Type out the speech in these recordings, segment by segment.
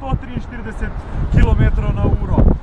143 km/h.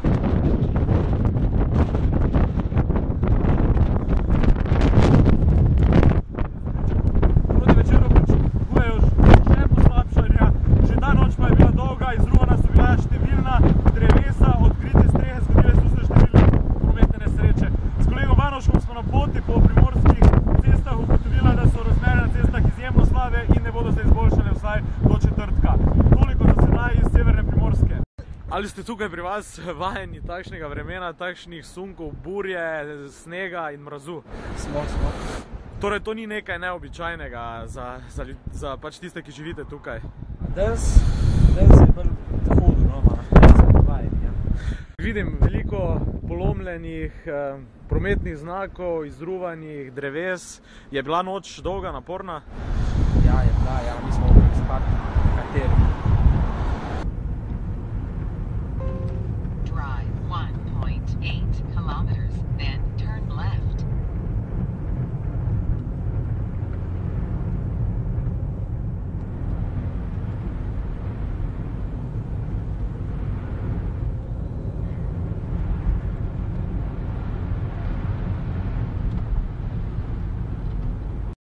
Ali ste tukaj pri vas vajeni takšnega vremena, takšnih sunkov, burje, snega in mrazu? Smo. Torej to ni nekaj neobičajnega za pač tiste, ki živite tukaj? Danes je bolj hodu, no, smo vajeni, ja. Vidim veliko polomljenih prometnih znakov, izruvanih dreves. Je bila noč dolga, naporna? Ja, je bila, ja, mi smo mogli spati kateri.